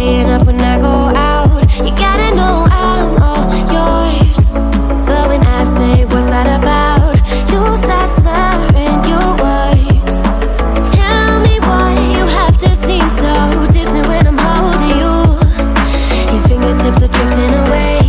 staying up when I go out. You gotta know I'm all yours. But when I say what's that about, you start slurring your words. Tell me why you have to seem so distant when I'm holding you. Your fingertips are drifting away.